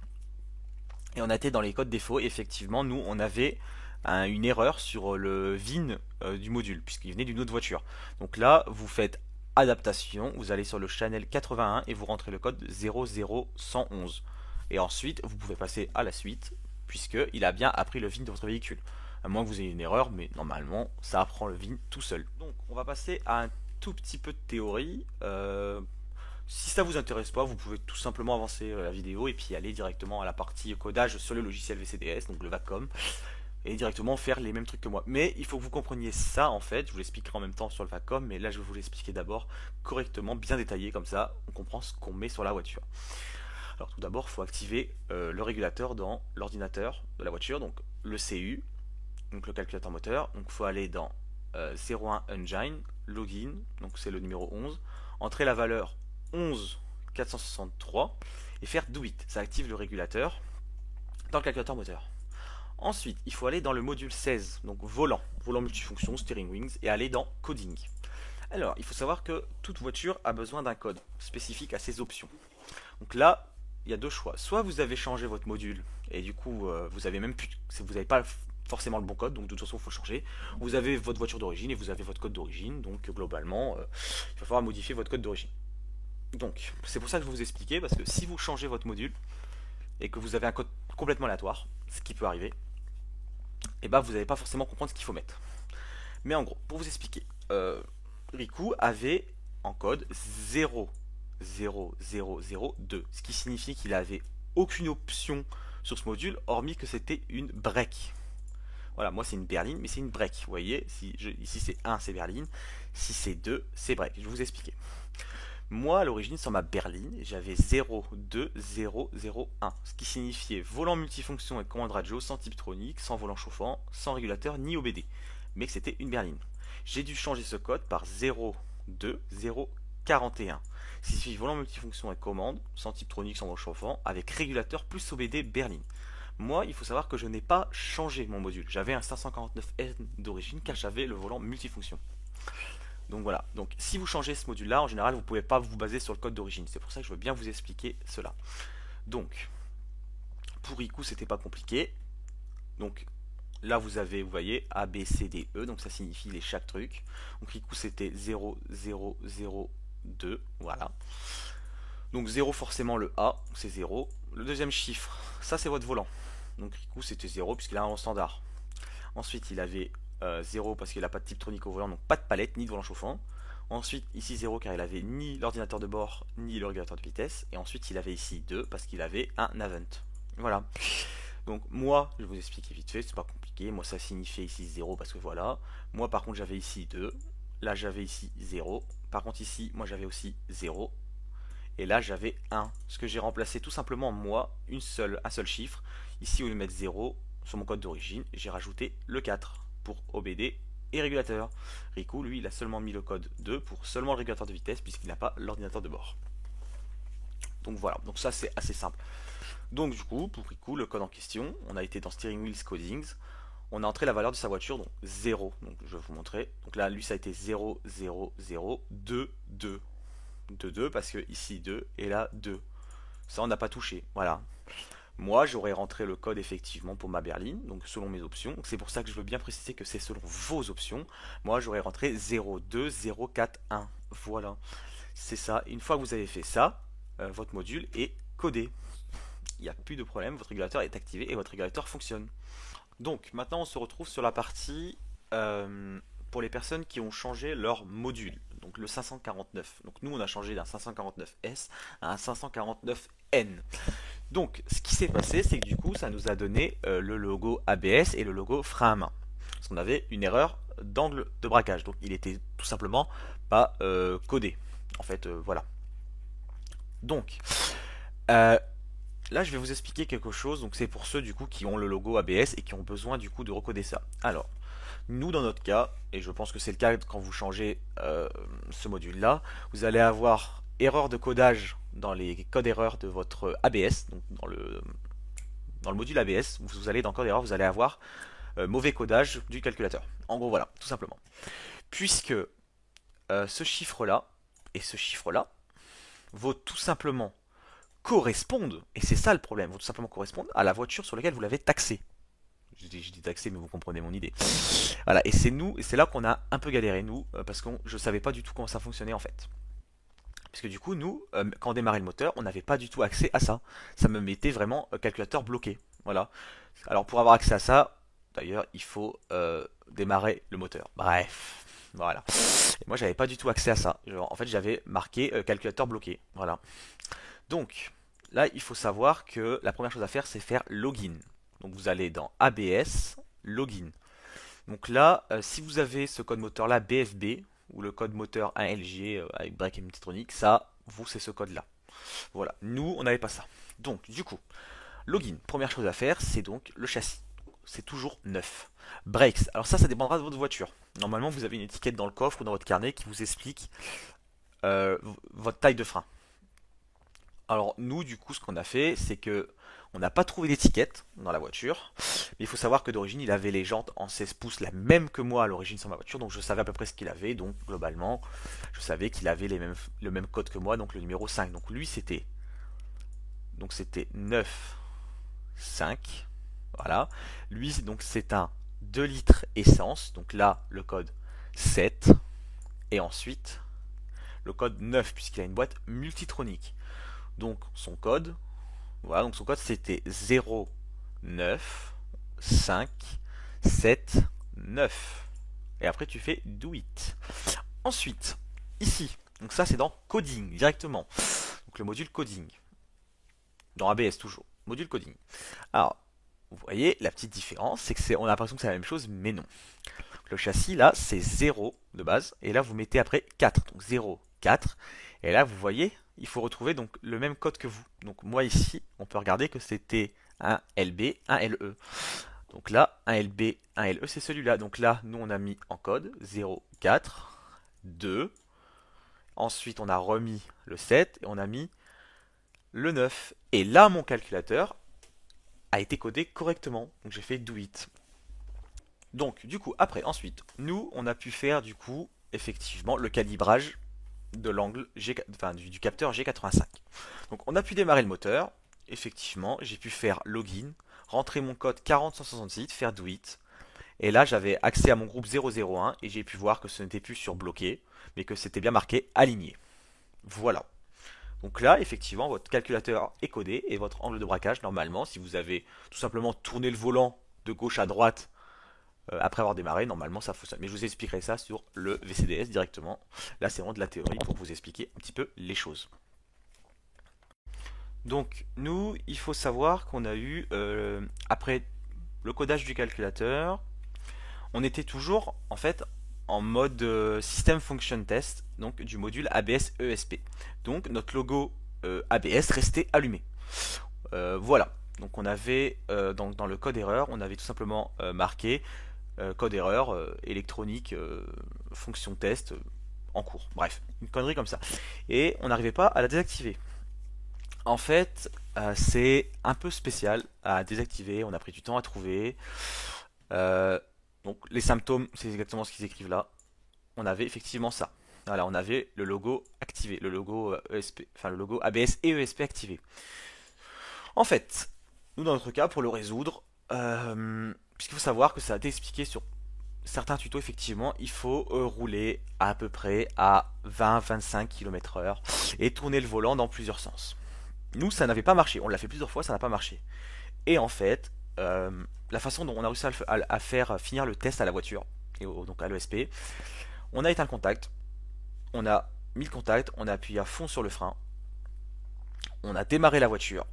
et on a été dans les codes défauts. Et effectivement, nous, on avait une erreur sur le VIN du module puisqu'il venait d'une autre voiture. Donc là, vous faites adaptation, vous allez sur le channel 81 et vous rentrez le code 00111. Et ensuite, vous pouvez passer à la suite puisqu'il a bien appris le VIN de votre véhicule. À moins que vous ayez une erreur, mais normalement, ça apprend le VIN tout seul. Donc, on va passer à un tout petit peu de théorie. Si ça vous intéresse pas, vous pouvez tout simplement avancer la vidéo et puis aller directement à la partie codage sur le logiciel VCDS, donc le VACOM, et directement faire les mêmes trucs que moi. Mais il faut que vous compreniez ça en fait. Je vous l'expliquerai en même temps sur le VACOM, mais là, je vais vous l'expliquer d'abord correctement, bien détaillé, comme ça, on comprend ce qu'on met sur la voiture. Alors, tout d'abord, il faut activer le régulateur dans l'ordinateur de la voiture, donc le CU. Donc le calculateur moteur, donc il faut aller dans 01 Engine, Login, donc c'est le numéro 11, entrer la valeur 11463 et faire Do It, ça active le régulateur dans le calculateur moteur. Ensuite, il faut aller dans le module 16, donc volant multifonction, steering wings, et aller dans coding. Alors, il faut savoir que toute voiture a besoin d'un code spécifique à ses options. Donc là, il y a deux choix, soit vous avez changé votre module, et du coup, vous avez même plus, vous n'avez pas forcément le bon code, donc de toute façon il faut le changer. Vous avez votre voiture d'origine et vous avez votre code d'origine, donc globalement il va falloir modifier votre code d'origine. Donc c'est pour ça que je vais vous expliquer, parce que si vous changez votre module et que vous avez un code complètement aléatoire, ce qui peut arriver, et ben vous n'allez pas forcément comprendre ce qu'il faut mettre. Mais en gros, pour vous expliquer, Riku avait en code 00002, ce qui signifie qu'il avait aucune option sur ce module hormis que c'était une break. Voilà, moi c'est une berline, mais c'est une break. Vous voyez, ici c'est 1, c'est berline. Si c'est 2, c'est break. Je vais vous expliquer. Moi, à l'origine, sur ma berline, j'avais 02001, ce qui signifiait volant multifonction et commande radio sans Tiptronic, sans volant chauffant, sans régulateur ni OBD. Mais que c'était une berline. J'ai dû changer ce code par 02041. Ce qui signifie volant multifonction et commande, sans Tiptronic, sans volant chauffant, avec régulateur plus OBD berline. Moi, il faut savoir que je n'ai pas changé mon module. J'avais un 549N d'origine car j'avais le volant multifonction. Donc voilà. Donc si vous changez ce module-là, en général, vous ne pouvez pas vous baser sur le code d'origine. C'est pour ça que je veux bien vous expliquer cela. Donc, pour Riku, c'était pas compliqué. Donc là, vous voyez, A, B, C, D, E. Donc ça signifie chaque truc. Donc Riku, c'était 0002. Voilà. Donc 0 forcément le A, c'est 0. Le deuxième chiffre, ça c'est votre volant. Donc Riku c'était 0 puisqu'il a un standard. Ensuite il avait 0 parce qu'il n'a pas de Tiptronic au volant, donc pas de palette ni de volant chauffant. Ensuite ici 0 car il avait ni l'ordinateur de bord ni le régulateur de vitesse. Et ensuite il avait ici 2 parce qu'il avait un Avant. Voilà. Donc moi je vais vous expliquer vite fait, c'est pas compliqué. Moi ça signifiait ici 0 parce que voilà. Moi par contre j'avais ici 2. Là j'avais ici 0. Par contre ici moi j'avais aussi 0. et là j'avais 1. Ce que j'ai remplacé tout simplement moi, un seul chiffre. Ici au lieu de mettre 0 sur mon code d'origine, j'ai rajouté le 4 pour OBD et régulateur. Riku, lui, il a seulement mis le code 2 pour seulement le régulateur de vitesse puisqu'il n'a pas l'ordinateur de bord. Donc voilà, donc ça c'est assez simple. Donc du coup, pour Riku, le code en question, on a été dans Steering Wheels Codings, on a entré la valeur de sa voiture, donc 0. Donc je vais vous montrer. Donc là, lui, ça a été 0, 0, 0, 2, 2. 2, 2, parce que ici 2 et là 2. Ça, on n'a pas touché. Voilà. Moi, j'aurais rentré le code effectivement pour ma berline, donc selon mes options. C'est pour ça que je veux bien préciser que c'est selon vos options. Moi, j'aurais rentré 0, 2, 0, 4, 1. Voilà. C'est ça. Une fois que vous avez fait ça, votre module est codé. Il n'y a plus de problème, votre régulateur est activé et votre régulateur fonctionne. Donc maintenant on se retrouve sur la partie pour les personnes qui ont changé leur module, donc le 549. Donc nous on a changé d'un 549S à un 549N. Donc ce qui s'est passé, c'est que du coup ça nous a donné le logo ABS et le logo frein à main. Parce qu'on avait une erreur d'angle de braquage, donc il était tout simplement pas codé. En fait voilà. Donc là, je vais vous expliquer quelque chose. Donc, c'est pour ceux du coup qui ont le logo ABS et qui ont besoin du coup de recoder ça. Alors, nous dans notre cas, et je pense que c'est le cas quand vous changez ce module-là, vous allez avoir erreur de codage dans les codes erreurs de votre ABS, donc dans le module ABS. Vous allez dans code erreur, vous allez avoir mauvais codage du calculateur. En gros, voilà, tout simplement. Puisque ce chiffre-là et ce chiffre-là vaut tout simplement correspondent, et c'est ça le problème, vont tout simplement correspondre à la voiture sur laquelle vous l'avez taxé. Je dis taxé, mais vous comprenez mon idée. Voilà, et c'est là qu'on a un peu galéré, nous, parce que je savais pas du tout comment ça fonctionnait en fait. Puisque du coup, nous, quand on démarrait le moteur, on n'avait pas du tout accès à ça. Ça me mettait vraiment calculateur bloqué. Voilà. Alors pour avoir accès à ça, d'ailleurs, il faut démarrer le moteur. Bref, voilà. Et moi, j'avais pas du tout accès à ça. En fait, j'avais marqué calculateur bloqué. Voilà. Donc, là, il faut savoir que la première chose à faire, c'est faire login. Donc, vous allez dans ABS, login. Donc là, si vous avez ce code moteur là, BFB, ou le code moteur 1LG avec break et multitronic, ça, vous, c'est ce code là. Voilà, nous, on n'avait pas ça. Donc, du coup, login, première chose à faire, c'est donc le châssis. C'est toujours neuf. Brakes, alors ça dépendra de votre voiture. Normalement, vous avez une étiquette dans le coffre ou dans votre carnet qui vous explique votre taille de frein. Alors nous du coup ce qu'on a fait c'est que on n'a pas trouvé d'étiquette dans la voiture, mais il faut savoir que d'origine il avait les jantes en 16 pouces, la même que moi à l'origine sur ma voiture, donc je savais à peu près ce qu'il avait, donc globalement je savais qu'il avait le même code que moi, donc le numéro 5, donc lui c'était 9, 5, voilà, lui donc c'est un 2 litres essence, donc là le code 7, et ensuite le code 9 puisqu'il a une boîte multitronique. Donc son code, voilà, donc son code c'était 0, 9, 5, 7, 9. Et après tu fais do it. Ensuite, ici, donc ça c'est dans coding directement. Donc le module coding. Dans ABS toujours. Module coding. Alors, vous voyez la petite différence, c'est que on a l'impression que c'est la même chose, mais non. Donc, le châssis là c'est 0 de base, et là vous mettez après 4. Donc 0, 4. Et là vous voyez, il faut retrouver donc le même code que vous. Donc moi ici, on peut regarder que c'était un LB, un LE. Donc là, un LB, un LE, c'est celui-là. Donc là, nous on a mis en code 0, 4, 2. Ensuite, on a remis le 7 et on a mis le 9. Et là, mon calculateur a été codé correctement. Donc j'ai fait do it. Donc du coup, après, ensuite, nous, on a pu faire du coup, effectivement, le calibrage de l'angle du capteur G85. Donc on a pu démarrer le moteur, effectivement, j'ai pu faire login, rentrer mon code 40168, faire do it, et là j'avais accès à mon groupe 001 et j'ai pu voir que ce n'était plus sur bloqué, mais que c'était bien marqué aligné. Voilà. Donc là, effectivement, votre calculateur est codé et votre angle de braquage, normalement, si vous avez tout simplement tourné le volant de gauche à droite après avoir démarré, normalement ça fonctionne. Mais je vous expliquerai ça sur le VCDS directement. Là c'est vraiment de la théorie pour vous expliquer un petit peu les choses. Donc nous, il faut savoir qu'on a eu, après le codage du calculateur, on était toujours en fait en mode System Function Test, donc du module ABS ESP. Donc notre logo ABS restait allumé. Voilà. Donc on avait dans le code erreur, on avait tout simplement marqué code erreur électronique fonction test en cours. Bref, une connerie comme ça. Et on n'arrivait pas à la désactiver. En fait, c'est un peu spécial à désactiver. On a pris du temps à trouver. Donc les symptômes, c'est exactement ce qu'ils écrivent là. On avait effectivement ça. Voilà, on avait le logo activé, le logo ESP, enfin le logo ABS et ESP activé. En fait, nous dans notre cas, pour le résoudre, puisqu'il faut savoir que ça a été expliqué sur certains tutos, effectivement, il faut rouler à peu près à 20-25 km/h et tourner le volant dans plusieurs sens. Nous, ça n'avait pas marché. On l'a fait plusieurs fois, ça n'a pas marché. Et en fait, la façon dont on a réussi à faire finir le test à la voiture, et donc à l'ESP, on a éteint le contact, on a mis le contact, on a appuyé à fond sur le frein, on a démarré la voiture,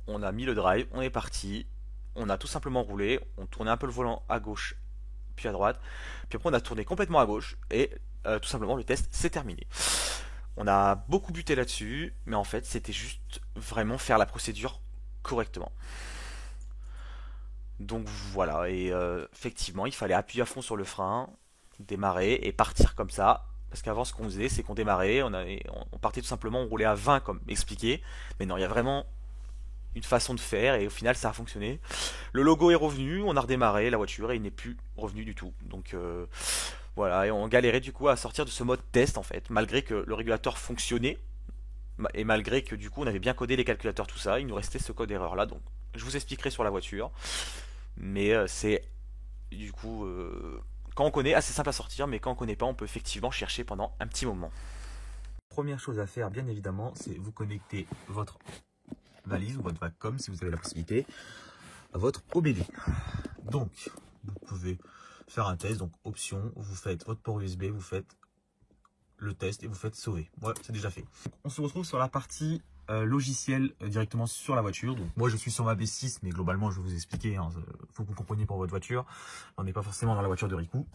on a mis le drive, on est parti, on a tout simplement roulé, on tournait un peu le volant à gauche, puis à droite, puis après on a tourné complètement à gauche, et tout simplement le test s'est terminé. On a beaucoup buté là-dessus, mais en fait c'était juste vraiment faire la procédure correctement. Donc voilà, et effectivement il fallait appuyer à fond sur le frein, démarrer et partir comme ça. Parce qu'avant ce qu'on faisait c'est qu'on démarrait, on partait tout simplement, on roulait à 20 comme expliqué. Mais non, il y a vraiment une façon de faire et au final ça a fonctionné. Le logo est revenu, on a redémarré la voiture et il n'est plus revenu du tout. Donc voilà, et on galérait du coup à sortir de ce mode test en fait, malgré que le régulateur fonctionnait et malgré que du coup on avait bien codé les calculateurs, tout ça, il nous restait ce code erreur là. Donc je vous expliquerai sur la voiture, mais c'est du coup quand on connaît, assez simple à sortir, mais quand on connaît pas, on peut effectivement chercher pendant un petit moment. Première chose à faire, bien évidemment, c'est vous connecter votre valise ou votre Vacom, si vous avez la possibilité, à votre OBD. Donc, vous pouvez faire un test, donc option, vous faites votre port USB, vous faites le test et vous faites sauver. Ouais, c'est déjà fait. On se retrouve sur la partie logiciel directement sur la voiture. Donc moi je suis sur ma B6, mais globalement je vais vous expliquer, hein, faut que vous compreniez pour votre voiture. On n'est pas forcément dans la voiture de Riku.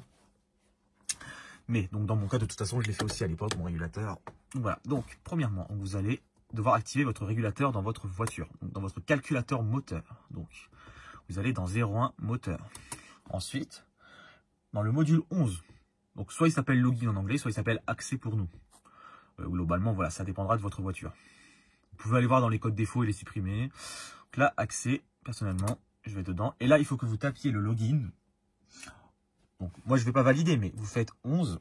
Mais donc dans mon cas de toute façon je l'ai fait aussi à l'époque, mon régulateur. Donc, voilà, donc premièrement vous allez devoir activer votre régulateur dans votre voiture, donc dans votre calculateur moteur. Donc vous allez dans 01 moteur. Ensuite, dans le module 11, donc soit il s'appelle login en anglais, soit il s'appelle accès pour nous. Globalement voilà, ça dépendra de votre voiture. Vous pouvez aller voir dans les codes défauts et les supprimer. Donc là, accès, personnellement, je vais dedans. Et là, il faut que vous tapiez le login. Donc moi, je ne vais pas valider, mais vous faites 11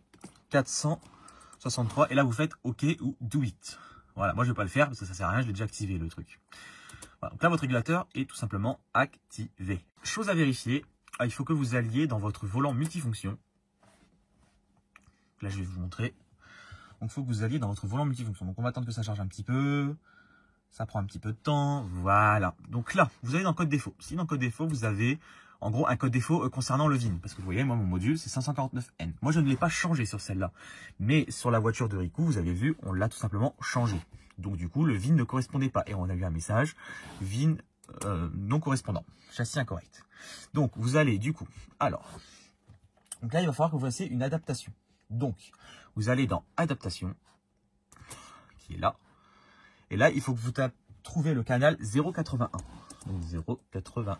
463. Et là, vous faites OK ou do it. Voilà, moi, je ne vais pas le faire parce que ça ne sert à rien. Je l'ai déjà activé, le truc. Voilà, donc là, votre régulateur est tout simplement activé. Chose à vérifier, il faut que vous alliez dans votre volant multifonction. Là, je vais vous montrer. Donc, il faut que vous alliez dans votre volant multifonction. Donc, on va attendre que ça charge un petit peu. Ça prend un petit peu de temps. Voilà. Donc là, vous allez dans code défaut. Si dans code défaut, vous avez en gros un code défaut concernant le VIN. Parce que vous voyez, moi, mon module, c'est 549N. Moi, je ne l'ai pas changé sur celle-là. Mais sur la voiture de Riku, vous avez vu, on l'a tout simplement changé. Donc, du coup, le VIN ne correspondait pas. Et on a eu un message VIN non correspondant. Châssis incorrect. Donc, vous allez du coup. Alors, donc là, il va falloir que vous fassiez une adaptation. Donc, vous allez dans adaptation, qui est là. Et là, il faut que vous trouviez le canal 081. Donc 081.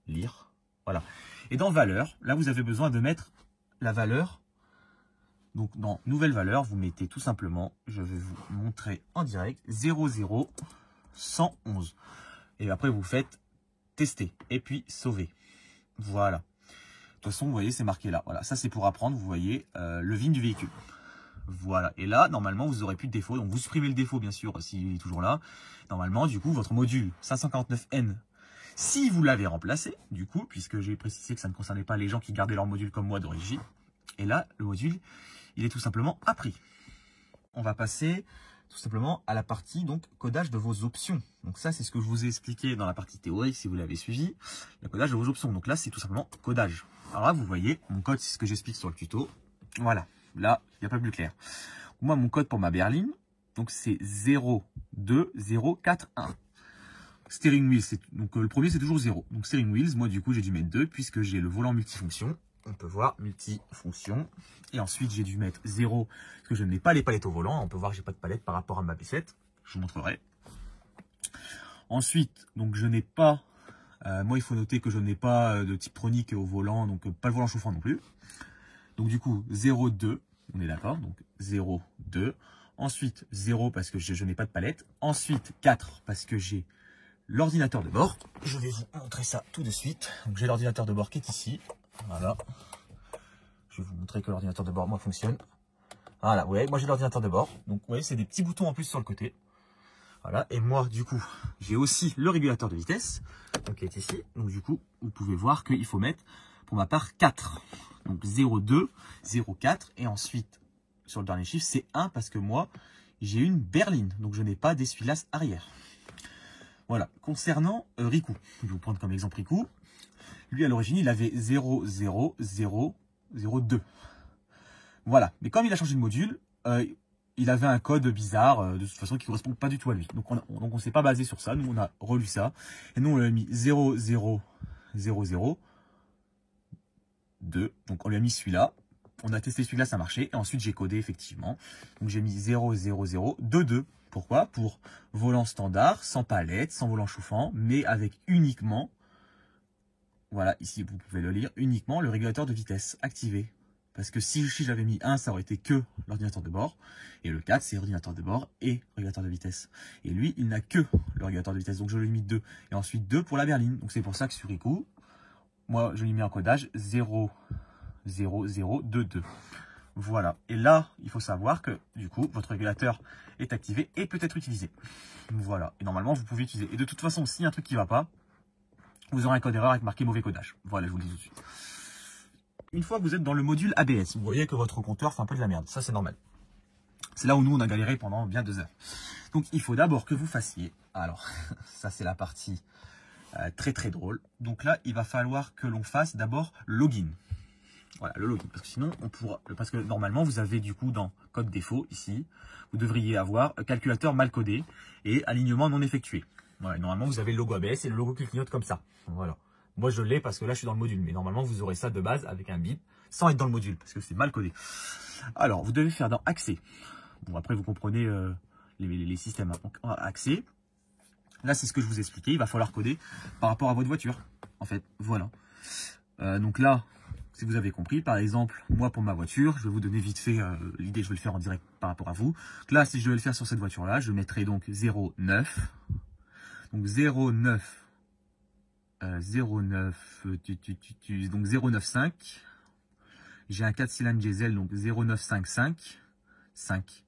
Lire. Voilà. Et dans valeur, là, vous avez besoin de mettre la valeur. Donc dans nouvelle valeur, vous mettez tout simplement, je vais vous montrer en direct, 00111. Et après, vous faites tester. Et puis sauver. Voilà. De toute façon, vous voyez, c'est marqué là. Voilà. Ça, c'est pour apprendre, vous voyez, le VIN du véhicule. Voilà, et là, normalement, vous n'aurez plus de défaut. Donc, vous supprimez le défaut, bien sûr, s'il est toujours là. Normalement, du coup, votre module 549N, si vous l'avez remplacé, du coup, puisque j'ai précisé que ça ne concernait pas les gens qui gardaient leur module comme moi d'origine. Et là, le module, il est tout simplement appris. On va passer tout simplement à la partie, donc, codage de vos options. Donc, ça, c'est ce que je vous ai expliqué dans la partie théorique, si vous l'avez suivi. Le codage de vos options. Donc là, c'est tout simplement codage. Alors là, vous voyez, mon code, c'est ce que j'explique sur le tuto. Voilà. Là, il n'y a pas plus clair. Moi, mon code pour ma berline, donc c'est 02041. Steering wheel, donc le premier c'est toujours 0. Donc steering wheels, moi du coup j'ai dû mettre 2 puisque j'ai le volant multifonction. On peut voir multifonction. Et ensuite j'ai dû mettre 0 parce que je n'ai pas les palettes au volant. On peut voir que j'ai pas de palette par rapport à ma B7. je vous montrerai. Ensuite, donc je n'ai pas, moi il faut noter que je n'ai pas de type chronique au volant, donc pas le volant chauffant non plus. Donc du coup 0, 2, on est d'accord, donc 0, 2. Ensuite 0 parce que je n'ai pas de palette. Ensuite 4 parce que j'ai l'ordinateur de bord. Je vais vous montrer ça tout de suite. Donc j'ai l'ordinateur de bord qui est ici. Voilà. Je vais vous montrer que l'ordinateur de bord, moi, fonctionne. Voilà, ouais, moi j'ai l'ordinateur de bord. Donc vous voyez, c'est des petits boutons en plus sur le côté. Voilà, et moi du coup, j'ai aussi le régulateur de vitesse, donc qui est ici. Donc du coup, vous pouvez voir qu'il faut mettre, pour ma part, 4. Donc 0,2, 0,4, et ensuite, sur le dernier chiffre, c'est 1 parce que moi, j'ai une berline, donc je n'ai pas d'essuie-glace arrière. Voilà, concernant Riku, je vais vous prendre comme exemple Riku. Lui, à l'origine, il avait 0,0,0,0,2. Voilà, mais comme il a changé de module, il avait un code bizarre, de toute façon, qui ne correspond pas du tout à lui. Donc on ne s'est pas basé sur ça, nous on a relu ça. Et nous on lui a mis 0,0,0,0,2. Donc on lui a mis celui-là. On a testé celui-là, ça marchait. Et ensuite j'ai codé effectivement. Donc j'ai mis 0,0,0,2,2. Pourquoi? Pour volant standard, sans palette, sans volant chauffant, mais avec uniquement, voilà, ici vous pouvez le lire, uniquement le régulateur de vitesse activé. Parce que si j'avais mis 1, ça aurait été que l'ordinateur de bord. Et le 4, c'est ordinateur de bord et régulateur de vitesse. Et lui, il n'a que le régulateur de vitesse. Donc je lui ai mis 2. Et ensuite 2 pour la berline. Donc c'est pour ça que sur Riku, moi je lui ai mis en codage 0,0,0,2,2. Voilà. Et là, il faut savoir que du coup, votre régulateur est activé et peut être utilisé. Voilà. Et normalement, vous pouvez utiliser. Et de toute façon, s'il y a un truc qui ne va pas, vous aurez un code erreur avec marqué mauvais codage. Voilà, je vous le dis tout de suite. Une fois que vous êtes dans le module ABS, vous voyez que votre compteur fait un peu de la merde. Ça, c'est normal. C'est là où nous, on a galéré pendant bien 2 heures. Donc, il faut d'abord que vous fassiez... Alors, ça, c'est la partie très, très drôle. Donc là, il va falloir que l'on fasse d'abord login. Voilà, le login. Parce que sinon, on pourra... Parce que normalement, vous avez du coup dans code défaut, ici, vous devriez avoir calculateur mal codé et alignement non effectué. Voilà, normalement, vous avez le logo ABS et le logo qui clignote comme ça. Voilà. Moi, je l'ai parce que là, je suis dans le module. Mais normalement, vous aurez ça de base avec un bip sans être dans le module parce que c'est mal codé. Alors, vous devez faire dans accès. Bon, après, vous comprenez les systèmes. Donc, accès. Là, c'est ce que je vous expliquais. Il va falloir coder par rapport à votre voiture. En fait, voilà. Donc là, si vous avez compris, par exemple, moi, pour ma voiture, je vais vous donner vite fait l'idée. Je vais le faire en direct par rapport à vous. Donc là, si je devais le faire sur cette voiture-là, je mettrai donc 0,9. Donc 0,9. 0,95. J'ai un 4 cylindres diesel, donc 0,955. 5.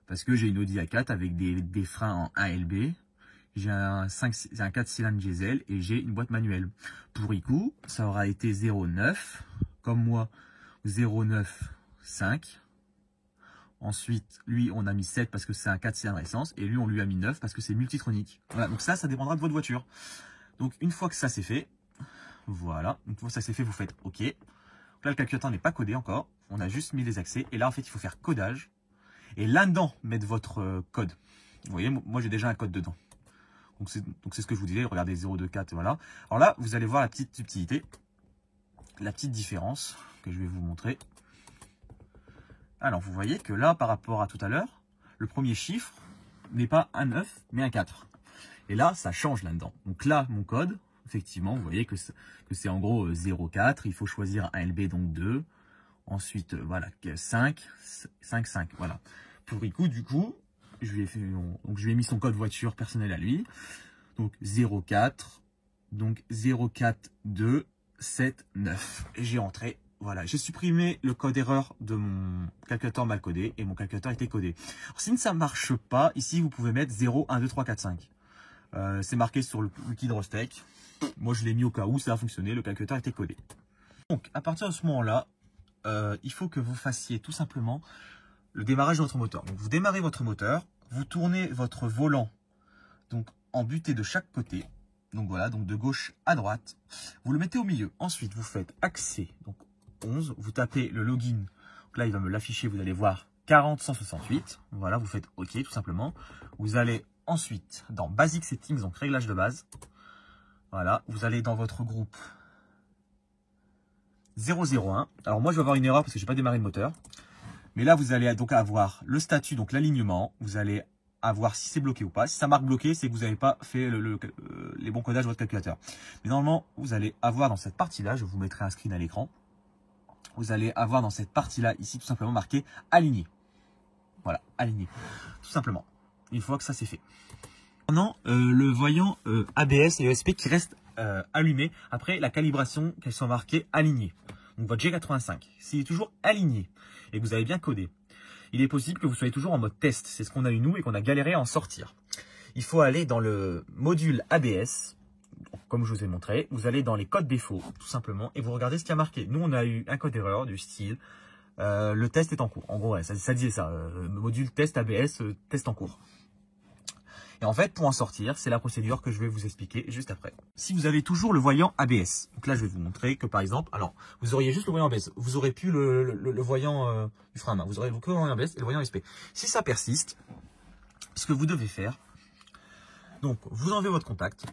Parce que j'ai une Audi A4 avec des freins en 1LB. J'ai un 4 cylindres diesel et j'ai une boîte manuelle. Pour Riku, ça aura été 0,9. Comme moi, 0,95. Ensuite, lui, on a mis 7 parce que c'est un 4 cylindres essence. Et lui, on lui a mis 9 parce que c'est multitronique. Voilà, donc ça dépendra de votre voiture. Donc, une fois que ça c'est fait, voilà. Une fois que ça c'est fait, vous faites OK. Donc là, le calculateur n'est pas codé encore. On a juste mis les accès. Et là, en fait, il faut faire codage. Et là-dedans, mettre votre code. Vous voyez, moi, j'ai déjà un code dedans. Donc, c'est ce que je vous disais. Regardez, 024, voilà. Alors là, vous allez voir la petite subtilité. La petite différence que je vais vous montrer. Alors, vous voyez que là, par rapport à tout à l'heure, le premier chiffre n'est pas un 9, mais un 4. Et là, ça change là-dedans. Donc là, mon code, effectivement, vous voyez que c'est en gros 0,4. Il faut choisir un LB, donc 2. Ensuite, voilà, 5, 5, 5. Voilà. Pour Riku, du coup, je lui ai mis son code voiture personnel à lui. Donc 0,4. Donc 0,4,2, 7, 9. Et j'ai entré. Voilà, j'ai supprimé le code erreur de mon calculateur mal codé et mon calculateur était codé. Alors, si ça ne marche pas, ici, vous pouvez mettre 0, 1, 2, 3, 4, 5. C'est marqué sur l'outil de Rostec. Moi, je l'ai mis au cas où ça a fonctionné. Le calculateur était codé. Donc, à partir de ce moment-là, il faut que vous fassiez tout simplement le démarrage de votre moteur. Donc, vous démarrez votre moteur, vous tournez votre volant donc en butée de chaque côté. Donc, voilà, donc de gauche à droite. Vous le mettez au milieu. Ensuite, vous faites accès, donc 11. Vous tapez le login. Donc là, il va me l'afficher. Vous allez voir 40168. Voilà, vous faites OK tout simplement. Vous allez ensuite dans Basic Settings, donc réglage de base. Voilà, vous allez dans votre groupe 001. Alors moi, je vais avoir une erreur parce que je n'ai pas démarré le moteur. Mais là, vous allez donc avoir le statut, donc l'alignement. Vous allez à voir si c'est bloqué ou pas. Si ça marque bloqué, c'est que vous n'avez pas fait les bons codages de votre calculateur. Mais normalement, vous allez avoir dans cette partie-là, je vous mettrai un screen à l'écran, vous allez avoir dans cette partie-là, ici, tout simplement marqué aligné. Voilà, aligné, tout simplement. Une fois que ça c'est fait. Maintenant, le voyant ABS et ESP qui reste allumé après la calibration qu'elles soient marquées alignées. Donc votre G85, s'il est toujours aligné et que vous avez bien codé, il est possible que vous soyez toujours en mode test. C'est ce qu'on a eu nous et qu'on a galéré à en sortir. Il faut aller dans le module ABS, comme je vous ai montré. Vous allez dans les codes défauts, tout simplement, et vous regardez ce qui a marqué. Nous, on a eu un code erreur du style le test est en cours. En gros, ouais, ça disait ça. Module test ABS, test en cours. Et en fait, pour en sortir, c'est la procédure que je vais vous expliquer juste après. Si vous avez toujours le voyant ABS, donc là, je vais vous montrer que par exemple, alors, vous auriez juste le voyant ABS. Vous aurez plus le voyant du frein à main. Vous aurez que le voyant ABS et le voyant SP. Si ça persiste, ce que vous devez faire, donc, vous enlevez votre contact.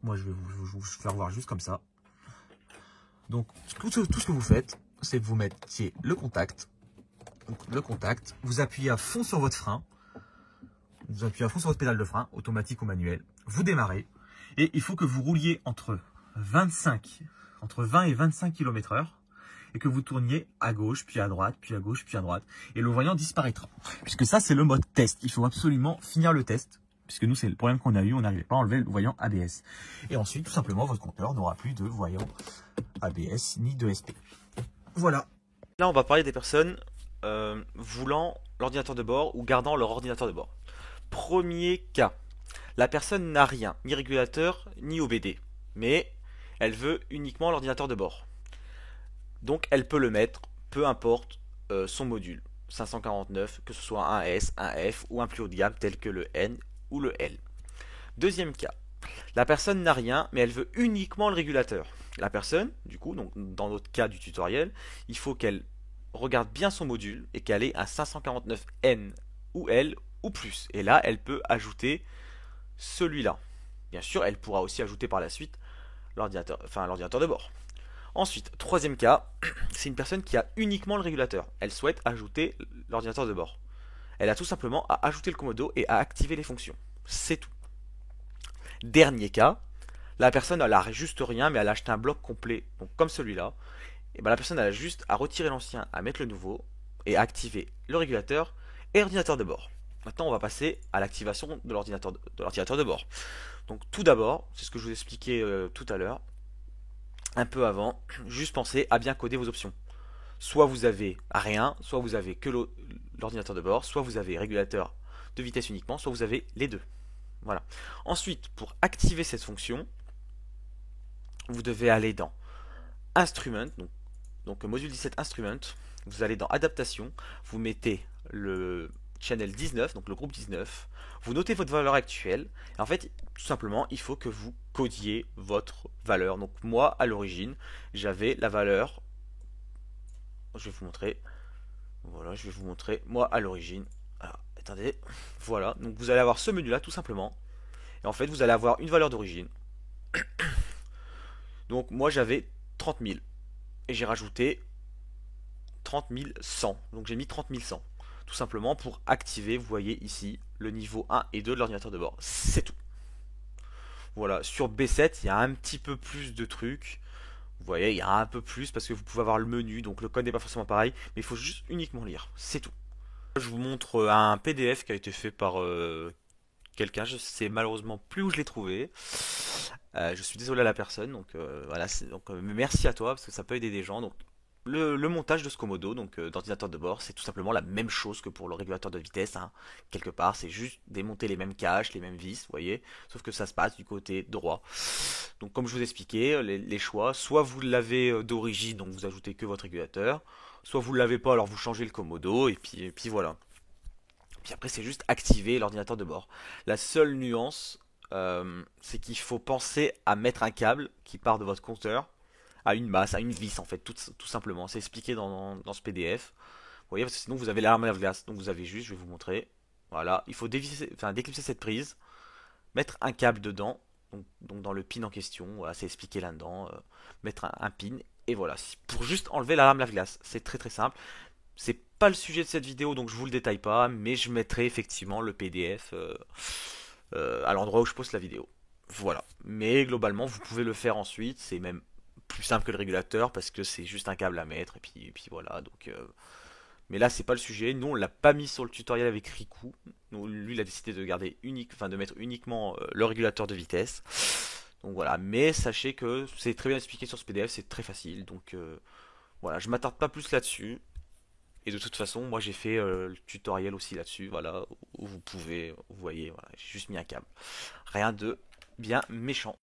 Moi, je vais vous faire voir juste comme ça. Donc, tout ce que vous faites, c'est que vous mettiez le contact. Donc, le contact, vous appuyez à fond sur votre frein. Vous appuyez à fond sur votre pédale de frein, automatique ou manuel. Vous démarrez. Et il faut que vous rouliez entre 20 et 25 km/h. Et que vous tourniez à gauche, puis à droite, puis à gauche, puis à droite. Et le voyant disparaîtra. Puisque ça, c'est le mode test. Il faut absolument finir le test. Puisque nous, c'est le problème qu'on a eu. On n'arrivait pas à enlever le voyant ABS. Et ensuite, tout simplement, votre compteur n'aura plus de voyant ABS ni de SP. Voilà. Là, on va parler des personnes voulant l'ordinateur de bord ou gardant leur ordinateur de bord. Premier cas, la personne n'a rien, ni régulateur, ni OBD, mais elle veut uniquement l'ordinateur de bord. Donc elle peut le mettre, peu importe son module, 549, que ce soit un S, un F ou un plus haut de gamme tel que le N ou le L. Deuxième cas, la personne n'a rien, mais elle veut uniquement le régulateur. La personne, du coup, donc dans notre cas du tutoriel, il faut qu'elle regarde bien son module et qu'elle ait un 549N ou L ou plus. Et là, elle peut ajouter celui-là. Bien sûr, elle pourra aussi ajouter par la suite l'ordinateur de bord. Ensuite, troisième cas, c'est une personne qui a uniquement le régulateur. Elle souhaite ajouter l'ordinateur de bord. Elle a tout simplement à ajouter le commodo et à activer les fonctions. C'est tout. Dernier cas, la personne elle a juste rien, mais elle a acheté un bloc complet, donc comme celui-là. Et ben la personne elle a juste à retirer l'ancien, à mettre le nouveau et à activer le régulateur et l'ordinateur de bord. Maintenant, on va passer à l'activation de l'ordinateur de bord. Donc tout d'abord, c'est ce que je vous expliquais tout à l'heure, un peu avant, juste pensez à bien coder vos options. Soit vous avez rien, soit vous avez que l'ordinateur de bord, soit vous avez régulateur de vitesse uniquement, soit vous avez les deux. Voilà. Ensuite, pour activer cette fonction, vous devez aller dans Instrument, donc module 17 Instrument, vous allez dans Adaptation, vous mettez le channel 19, donc le groupe 19, vous notez votre valeur actuelle, et en fait, tout simplement, il faut que vous codiez votre valeur. Donc moi, à l'origine, j'avais la valeur, je vais vous montrer, voilà, je vais vous montrer, moi, à l'origine, attendez, voilà, donc vous allez avoir ce menu là tout simplement, et en fait vous allez avoir une valeur d'origine. Donc moi j'avais 30 000 et j'ai rajouté 30 100, donc j'ai mis 30 100 tout simplement pour activer, vous voyez ici le niveau 1 et 2 de l'ordinateur de bord, c'est tout. Voilà, sur B7 il y a un petit peu plus de trucs, vous voyez il y a un peu plus parce que vous pouvez avoir le menu, donc le code n'est pas forcément pareil, mais il faut juste uniquement lire, c'est tout. Je vous montre un PDF qui a été fait par quelqu'un, je sais malheureusement plus où je l'ai trouvé. Je suis désolé à la personne, donc voilà, merci à toi parce que ça peut aider des gens. Donc le montage de ce commodo, donc d'ordinateur de bord, c'est tout simplement la même chose que pour le régulateur de vitesse. Hein. Quelque part, c'est juste démonter les mêmes caches, les mêmes vis, vous voyez, sauf que ça se passe du côté droit. Donc comme je vous expliquais, les choix, soit vous l'avez d'origine, donc vous ajoutez que votre régulateur, soit vous ne l'avez pas, alors vous changez le commodo, et puis voilà. Puis après, c'est juste activer l'ordinateur de bord. La seule nuance, c'est qu'il faut penser à mettre un câble qui part de votre compteur à une masse, à une vis en fait, tout simplement. C'est expliqué dans ce PDF. Vous voyez, parce que sinon vous avez l'alarme à glace. Donc vous avez juste, je vais vous montrer. Voilà, il faut déclipser cette prise, mettre un câble dedans, donc dans le pin en question. Voilà, c'est expliqué là-dedans. Mettre un pin et voilà, pour juste enlever l'alarme lave-glace. C'est très très simple. C'est pas le sujet de cette vidéo, donc je vous le détaille pas, mais je mettrai effectivement le PDF à l'endroit où je poste la vidéo. Voilà. Mais globalement, vous pouvez le faire ensuite. C'est même plus simple que le régulateur parce que c'est juste un câble à mettre et puis voilà. Donc, mais là, c'est pas le sujet. Nous, on l'a pas mis sur le tutoriel avec Riku. Nous, lui, il a décidé de garder unique, enfin de mettre uniquement le régulateur de vitesse. Donc voilà. Mais sachez que c'est très bien expliqué sur ce PDF, c'est très facile. Donc voilà, je m'attarde pas plus là-dessus. Et de toute façon, moi j'ai fait le tutoriel aussi là-dessus, voilà, où vous pouvez, vous voyez, voilà, j'ai juste mis un câble. Rien de bien méchant.